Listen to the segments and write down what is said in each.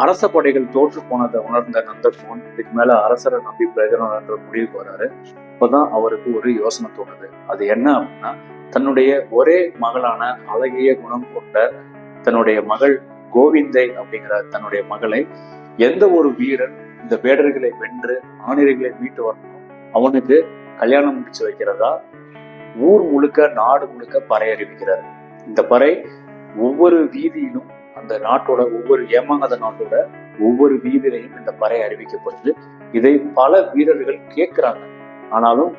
அரச படைகள் தோற்று போனதை உணர்ந்த நந்தகோன் இதுக்கு மேல அரசரை நம்பி பிரயோஜனம் என்ற முடிவுக்கு வராரு. அப்பதான் அவருக்கு ஒரு யோசனை தோணுது. அது என்ன அப்படின்னா, தன்னுடைய ஒரே மகளான அழகிய குணம் கொண்ட தன்னுடைய மகள் கோவிந்தை அப்படிங்கிற தன்னுடைய மகளை எந்த ஒரு வீரன் இந்த வேடர்களை வென்று ஆணிரைகளை மீட்டு வரணும் அவனுக்கு கல்யாணம் முடிச்சு வைக்கிறதா ஊர் முழுக்க நாடு முழுக்க பறை அறிவிக்கிறார். இந்த பறை ஒவ்வொரு வீதியிலும் அந்த நாட்டோட ஒவ்வொரு ஏமாங்காத நாட்டோட ஒவ்வொரு வீதியிலையும் இந்த பறை அறிவிக்கப்படுது. இதை பல வீரர்கள் கேட்கிறாங்க. ஆனாலும்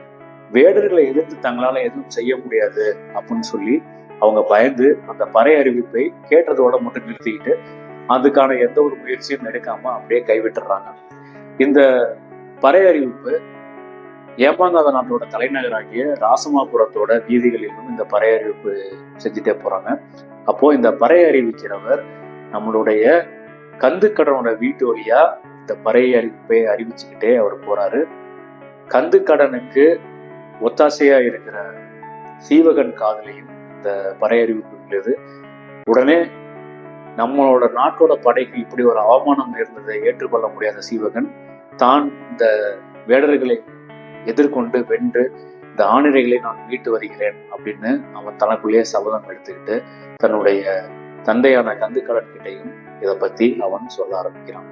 வேடர்களை எதிர்த்து தங்களால எதுவும் செய்ய முடியாது அப்படின்னு சொல்லி அவங்க பயந்து அந்த பறை அறிவிப்பை கேட்டதோட மட்டும் நிறுத்திக்கிட்டு அதுக்கான எந்த ஒரு முயற்சியும் எடுக்காம அப்படியே கைவிட்டுறாங்க. இந்த பறை அறிவிப்பு ஏமாங்காத நாட்டோட தலைநகராகிய ராசமாபுரத்தோட வீதிகளிலும் இந்த பறை அறிவிப்பு செஞ்சுட்டே போறாங்க. அப்போ இந்த பறை அறிவிக்கிறவர் நம்மளுடைய கந்துக்கடனோட வீட்டு வழியா இந்த பறை அறிவிப்பை அறிவிச்சுக்கிட்டே அவர் போறாரு. கந்துக்கடனுக்கு ஒத்தாசையா இருக்கிற சீவகன் காதலையும் இந்த பறை அறிவிப்பு விழுது. உடனே நம்மளோட நாட்டோட படைக்கு இப்படி ஒரு அவமானம் நேர்ந்ததை ஏற்றுக்கொள்ள முடியாத சீவகன் தான் இந்த வேடர்களை எதிர்கொண்டு வென்று இந்த ஆணிரைகளை நான் மீட்டு வருகிறேன் அப்படின்னு அவன் தனக்குள்ளேயே சபதம் எடுத்துக்கிட்டு தன்னுடைய தந்தையான கந்துக்கடன் கிட்டையும் இதை பத்தி அவன் சொல்ல ஆரம்பிக்கிறான்.